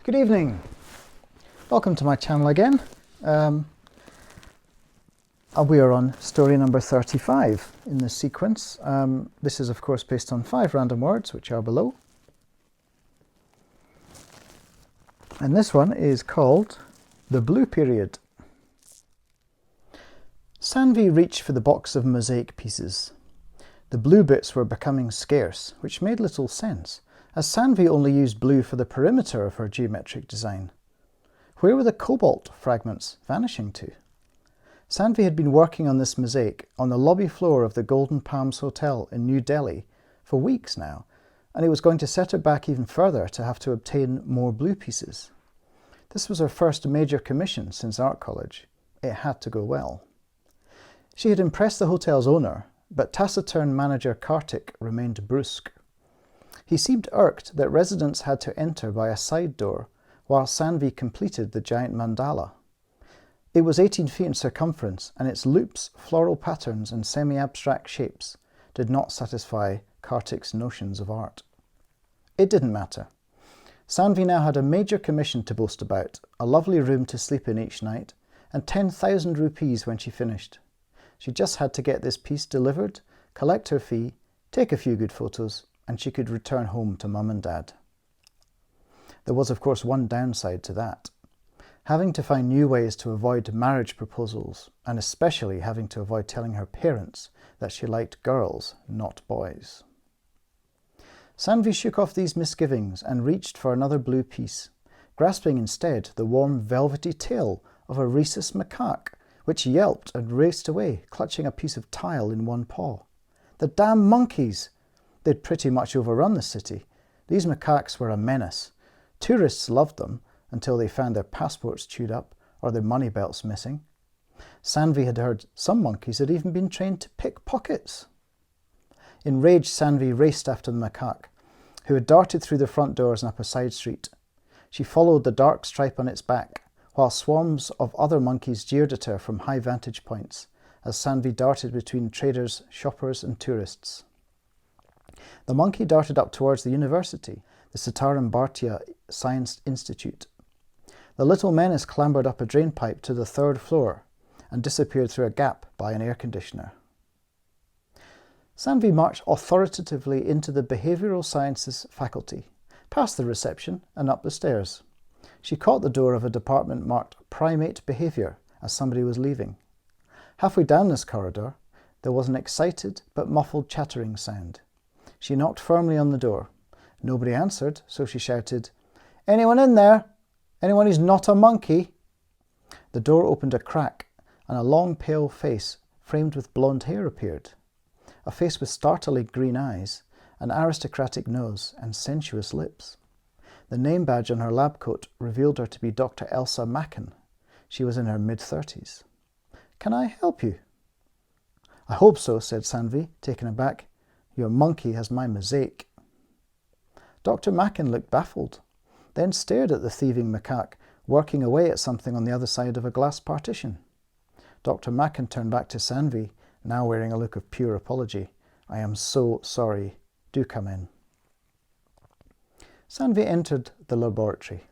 Good evening. Welcome to my channel again. We are on story number 35 in this sequence. This is of course based on 5 random words which are below. And this one is called The Blue Period. Sanvi reached for the box of mosaic pieces. The blue bits were becoming scarce, which made little sense, as Sanvi only used blue for the perimeter of her geometric design. Where were the cobalt fragments vanishing to? Sanvi had been working on this mosaic on the lobby floor of the Golden Palms Hotel in New Delhi for weeks now, and it was going to set her back even further to have to obtain more blue pieces. This was her first major commission since art college. It had to go well. She had impressed the hotel's owner, but taciturn manager Kartik remained brusque. He seemed irked that residents had to enter by a side door while Sanvi completed the giant mandala. It was 18 feet in circumference, and its loops, floral patterns and semi-abstract shapes did not satisfy Kartik's notions of art. It didn't matter. Sanvi now had a major commission to boast about, a lovely room to sleep in each night, and 10,000 rupees when she finished. She just had to get this piece delivered, collect her fee, take a few good photos, and she could return home to mum and dad. There was of course one downside to that. Having to find new ways to avoid marriage proposals, and especially having to avoid telling her parents that she liked girls, not boys. Sanvi shook off these misgivings and reached for another blue piece, grasping instead the warm velvety tail of a rhesus macaque, which yelped and raced away, clutching a piece of tile in one paw. The damn monkeys! They'd pretty much overrun the city. These macaques were a menace. Tourists loved them until they found their passports chewed up or their money belts missing. Sanvi had heard some monkeys had even been trained to pick pockets. Enraged, Sanvi raced after the macaque, who had darted through the front doors and up a side street. She followed the dark stripe on its back, while swarms of other monkeys jeered at her from high vantage points as Sanvi darted between traders, shoppers and tourists. The monkey darted up towards the university, the Sitaram Bhartiya Science Institute. The little menace clambered up a drain pipe to the 3rd floor and disappeared through a gap by an air conditioner. Sanvi marched authoritatively into the Behavioural Sciences faculty, past the reception and up the stairs. She caught the door of a department marked Primate Behaviour as somebody was leaving. Halfway down this corridor, there was an excited but muffled chattering sound. She knocked firmly on the door. Nobody answered, so she shouted, "Anyone in there? Anyone who's not a monkey?" The door opened a crack, and a long pale face framed with blonde hair appeared. A face with startling green eyes, an aristocratic nose and sensuous lips. The name badge on her lab coat revealed her to be Dr. Elsa Macken. She was in her mid-30s. "Can I help you?" "I hope so," said Sanvi, taken aback. "Your monkey has my mosaic." Dr. Macken looked baffled, then stared at the thieving macaque, working away at something on the other side of a glass partition. Dr. Macken turned back to Sanvi, now wearing a look of pure apology. "I am so sorry. Do come in." Sanvi entered the laboratory.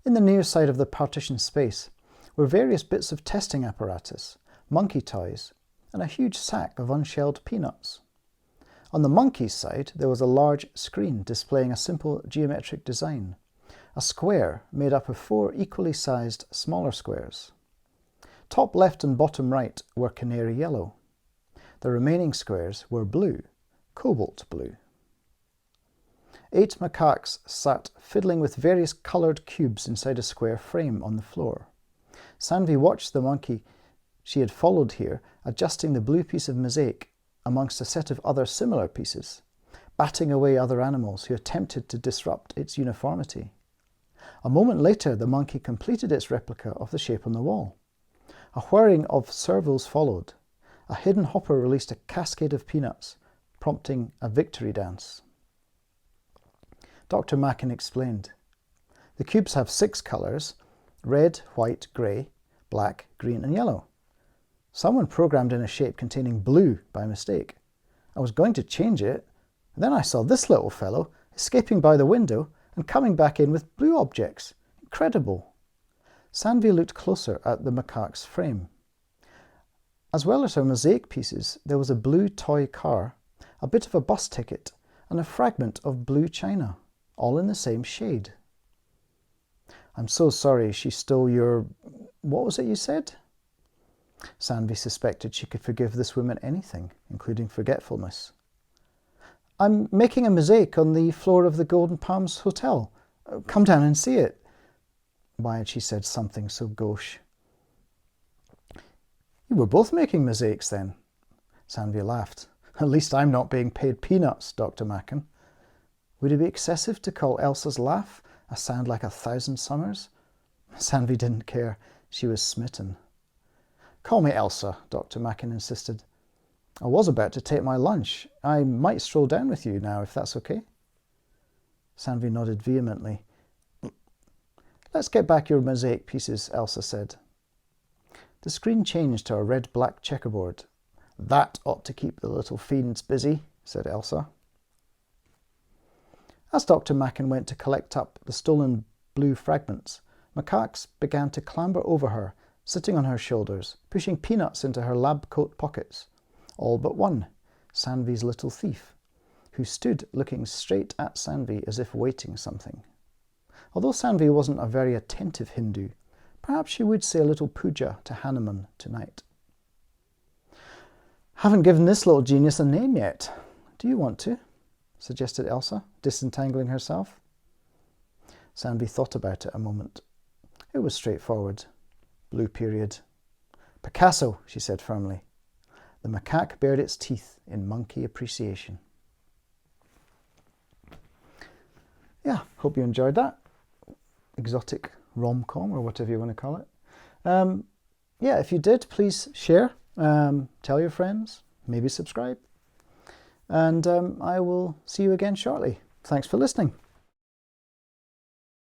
In the near side of the partition space were various bits of testing apparatus, monkey toys, and a huge sack of unshelled peanuts. On the monkey's side, there was a large screen displaying a simple geometric design, a square made up of 4 equally sized smaller squares. Top left and bottom right were canary yellow. The remaining squares were blue, cobalt blue. 8 macaques sat fiddling with various coloured cubes inside a square frame on the floor. Sanvi watched the monkey she had followed here adjusting the blue piece of mosaic amongst a set of other similar pieces, batting away other animals who attempted to disrupt its uniformity. A moment later, the monkey completed its replica of the shape on the wall. A whirring of servos followed. A hidden hopper released a cascade of peanuts, prompting a victory dance. Dr. Macken explained. The cubes have 6 colours: red, white, grey, black, green and yellow. Someone programmed in a shape containing blue by mistake. I was going to change it, and then I saw this little fellow escaping by the window and coming back in with blue objects. credible. Sanvi looked closer at the macaque's frame. As well as her mosaic pieces, there was a blue toy car, a bit of a bus ticket, and a fragment of blue china, all in the same shade. I'm so sorry she stole your... What was it you said? Sanvi suspected she could forgive this woman anything, including forgetfulness. I'm making a mosaic on the floor of the Golden Palms Hotel. Come down and see it. Why had she said something so gauche? You were both making mosaics then? Sanvi laughed. At least I'm not being paid peanuts, Dr. Macken. Would it be excessive to call Elsa's laugh a sound like 1,000 summers? Sanvi didn't care. She was smitten. Call me Elsa, Dr. Macken insisted. I was about to take my lunch. I might stroll down with you now, if that's okay. Sanvi nodded vehemently. Let's get back your mosaic pieces, Elsa said. The screen changed to a red-black checkerboard. That ought to keep the little fiends busy, said Elsa. As Dr. Macken went to collect up the stolen blue fragments, macaques began to clamber over her, sitting on her shoulders, pushing peanuts into her lab coat pockets. All but one, Sanvi's little thief, who stood looking straight at Sanvi as if waiting something. Although Sanvi wasn't a very attentive Hindu, perhaps she would say a little puja to Hanuman tonight. Haven't given this little genius a name yet. Do you want to? Suggested Elsa, disentangling herself. Sanvi thought about it a moment. It was straightforward. Blue period. Picasso, she said firmly. The macaque bared its teeth in monkey appreciation. Yeah, hope you enjoyed that. Exotic rom-com, or whatever you want to call it. Yeah, if you did, please share, tell your friends, maybe subscribe. And I will see you again shortly. Thanks for listening.